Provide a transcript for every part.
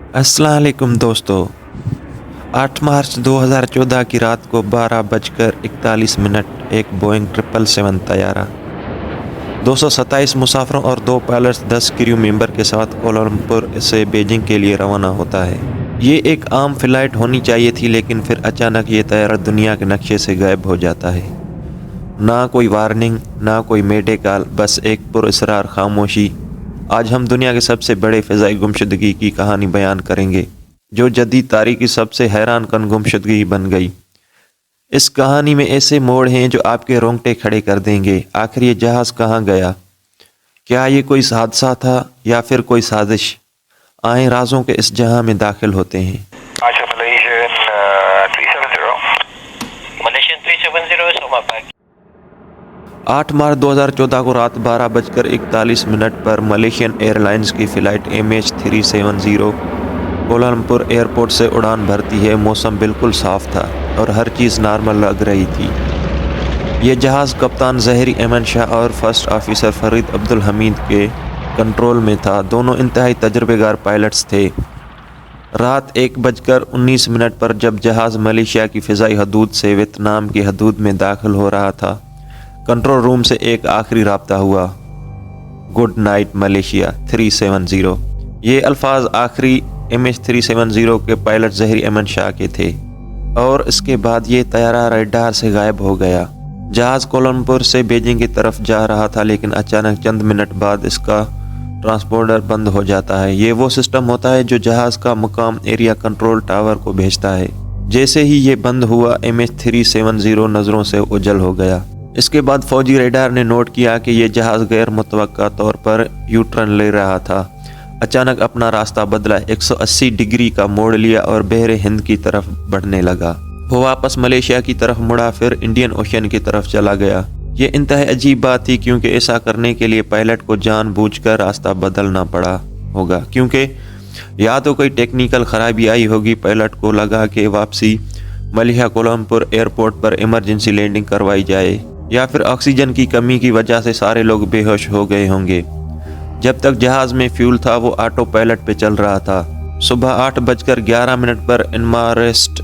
अस्सलाम वालेकुम दोस्तों। 8 मार्च 2014 की रात को 12:41 एक बोइंग 777 तैयारा 227 मुसाफिरों और 2 पायलट्स 10 क्रू मेंबर के साथ कोलंबोर से बीजिंग के लिए रवाना होता है। ये एक आम फ़्लाइट होनी चाहिए थी, लेकिन फिर अचानक ये तैयारा दुनिया के नक्शे से गायब हो जाता है। ना कोई वार्निंग, ना कोई मेडे कॉल, बस एक पुरअसरार खामोशी। आज हम दुनिया के सबसे बड़े फ़िज़ाई गुमशुदगी की कहानी बयान करेंगे, जो जदीद तारीख़ की सबसे हैरान कन गुमशुदगी बन गई। इस कहानी में ऐसे मोड़ हैं जो आपके रोंगटे खड़े कर देंगे। आखिर ये जहाज़ कहाँ गया? क्या ये कोई हादसा था या फिर कोई साजिश? आए राज़ों के इस जहां में दाखिल होते हैं। Malaysian 370, Soma Park. 8 मार्च 2014 को रात 12:41 पर मलेशियन एयरलाइंस की फ़्लाइट MH370 कोलंबोर एयरपोर्ट से उड़ान भरती है। मौसम बिल्कुल साफ़ था और हर चीज़ नॉर्मल लग रही थी। ये जहाज़ कप्तान ज़हरी अमन शाह और फर्स्ट ऑफिसर फरीद अब्दुल हमीद के कंट्रोल में था। दोनों इंतहाई तजर्बेकार पायलट्स थे। रात 1:19 पर जब जहाज़ मलेशिया की फ़िज़ाई हदूद से वियतनाम की हदूद में दाखिल हो रहा था, कंट्रोल रूम से एक आखिरी राब्ता हुआ। Good night Malaysia 370। ये अल्फाज आखिरी MH370 के पायलट ज़हरी अमन शाह के थे और इसके बाद ये तैयारा रडार से गायब हो गया। जहाज़ कोलंबोर से बीजिंग की तरफ जा रहा था, लेकिन अचानक चंद मिनट बाद इसका ट्रांसपोंडर बंद हो जाता है। ये वो सिस्टम होता है जो जहाज़ का मुकाम एरिया कंट्रोल टावर को भेजता है। जैसे ही ये बंद हुआ, MH370 नज़रों से ओझल हो गया। इसके बाद फौजी रेडार ने नोट किया कि यह जहाज़ गैर मुतवक्का तौर पर यू टर्न ले रहा था। अचानक अपना रास्ता बदला, 180 डिग्री का मोड़ लिया और बहरे हिंद की तरफ बढ़ने लगा। वो वापस मलेशिया की तरफ मुड़ा, फिर इंडियन ओशन की तरफ चला गया। ये इंतहाई अजीब बात थी, क्योंकि ऐसा करने के लिए पायलट को जानबूझकर रास्ता बदलना पड़ा होगा, क्योंकि या तो कोई टेक्निकल ख़राबी आई होगी, पायलट को लगा कि वापसी मलेशिया कोलंबोर एयरपोर्ट पर इमरजेंसी लैंडिंग करवाई जाए, या फिर ऑक्सीजन की कमी की वजह से सारे लोग बेहोश हो गए होंगे। जब तक जहाज़ में फ्यूल था, वो ऑटो पायलट पे चल रहा था। सुबह 8:11 पर इनमारेस्ट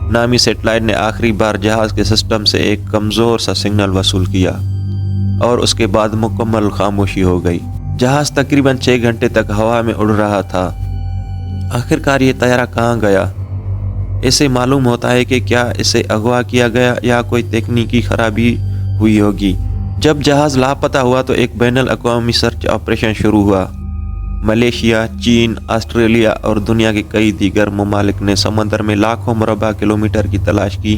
नामी सेटेलाइट ने आखिरी बार जहाज़ के सिस्टम से एक कमज़ोर सा सिग्नल वसूल किया और उसके बाद मुकम्मल खामोशी हो गई। जहाज़ तकरीबन 6 घंटे तक हवा में उड़ रहा था। आखिरकार ये तैयारा कहाँ गया? ऐसे मालूम होता है कि क्या इसे अगवा किया गया या कोई तकनीकी खराबी हुई होगी। जब जहाज़ लापता हुआ तो एक बैनुल अक़वामी सर्च ऑपरेशन शुरू हुआ। मलेशिया, चीन, ऑस्ट्रेलिया और दुनिया के कई दीगर ममालिक ने समंदर में लाखों मुरबा किलोमीटर की तलाश की,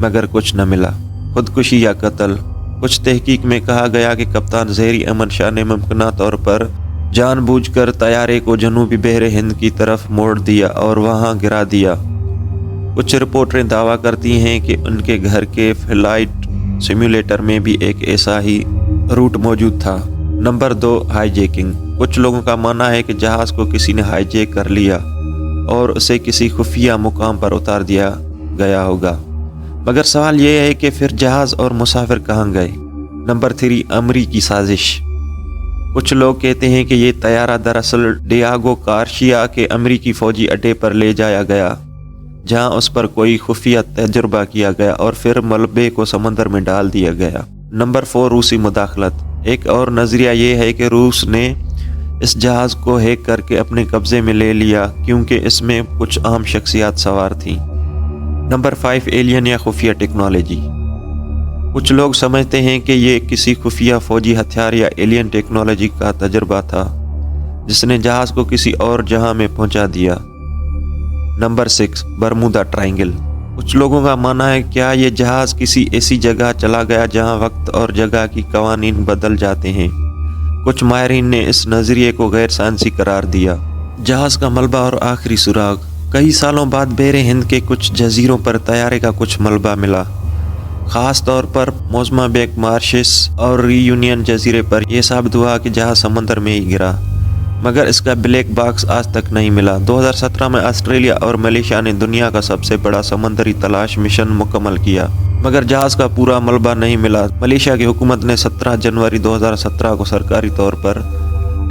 मगर कुछ न मिला। खुदकुशी या कत्ल? कुछ तहकीक में कहा गया कि कप्तान ज़हरी अमन शाह ने मुमकिन तौर पर जानबूझकर तैयारे को जनूबी बहरे हिंद की तरफ मोड़ दिया और वहां गिरा दिया। कुछ रिपोर्टें दावा करती हैं कि उनके घर के फ्लाइट सिम्युलेटर में भी एक ऐसा ही रूट मौजूद था। Number 2, hijacking. कुछ लोगों का मानना है कि जहाज़ को किसी ने हाईजैक कर लिया और उसे किसी खुफिया मुकाम पर उतार दिया गया होगा, मगर सवाल यह है कि फिर जहाज़ और मुसाफिर कहाँ गए? नंबर 3, अमरीकी साजिश। कुछ लोग कहते हैं कि ये तैयारा दरअसल डियागो गार्सिया के अमरीकी फ़ौजी अड्डे पर ले जाया गया, जहां उस पर कोई खुफिया तजुर्बा किया गया और फिर मलबे को समंदर में डाल दिया गया। नंबर 4, रूसी मुदाखलत। एक और नज़रिया ये है कि रूस ने इस जहाज़ को हैक करके अपने कब्ज़े में ले लिया, क्योंकि इसमें कुछ अहम शख्सियात सवार थीं। नंबर 5, एलियन या खुफिया टेक्नोलॉजी। कुछ लोग समझते हैं कि ये किसी खुफिया फ़ौजी हथियार या एलियन टेक्नोलॉजी का तजुर्बा था, जिसने जहाज़ को किसी और जहां में पहुंचा दिया। Number 6, Bermuda triangle. कुछ लोगों का मानना है क्या ये जहाज़ किसी ऐसी जगह चला गया जहां वक्त और जगह की कवानीन बदल जाते हैं। कुछ माहिरीन ने इस नज़रिए को गैर साइंसी करार दिया। जहाज़ का मलबा और आखिरी सुराग। कई सालों बाद बहरे हिंद के कुछ जजीरों पर तैयारे का कुछ मलबा मिला, ख़ास तौर पर मोज़ाम्बिक, मॉरिशस और रियूनियन जजीरे पर। यह साबित हुआ कि जहाज़ समंदर में ही गिरा, मगर इसका ब्लैक बॉक्स आज तक नहीं मिला। 2017 में ऑस्ट्रेलिया और मलेशिया ने दुनिया का सबसे बड़ा समंदरी तलाश मिशन मुकम्मल किया, मगर जहाज़ का पूरा मलबा नहीं मिला। मलेशिया की हुकूमत ने 17 जनवरी 2017 को सरकारी तौर पर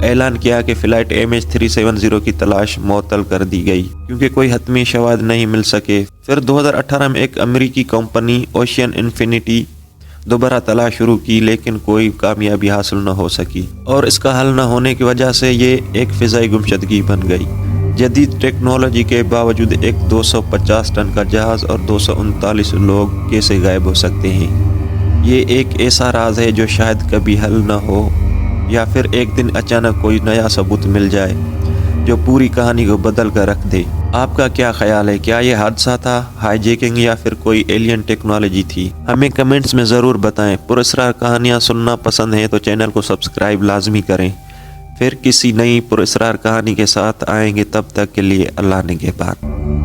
اعلان کیا کہ فلائٹ MH370 کی تلاش معطل کر دی گئی کیونکہ کوئی حتمی شواہد نہیں مل سکے۔ پھر 2018 میں ایک امریکی کمپنی اوشین انفینٹی دوبارہ تلاش شروع کی لیکن کوئی کامیابی حاصل نہ ہو سکی، اور اس کا حل نہ ہونے کی وجہ سے یہ ایک فضائی گمشدگی بن گئی۔ جدید ٹیکنالوجی کے باوجود ایک 250 ٹن کا جہاز اور 239 لوگ کیسے غائب ہو سکتے ہیں؟ یہ ایک ایسا راز ہے جو شاید کبھی حل نہ ہو، یا پھر ایک دن اچانک کوئی نیا ثبوت مل جائے جو پوری کہانی کو بدل کر رکھ دے۔ آپ کا کیا خیال ہے؟ کیا یہ حادثہ تھا، ہائی جیکنگ، یا پھر کوئی ایلین ٹیکنالوجی تھی؟ ہمیں کمنٹس میں ضرور بتائیں۔ پراسرار کہانیاں سننا پسند ہیں تو چینل کو سبسکرائب لازمی کریں۔ پھر کسی نئی پراسرار کہانی کے ساتھ آئیں گے، تب تک کے لیے اللہ نگہبان۔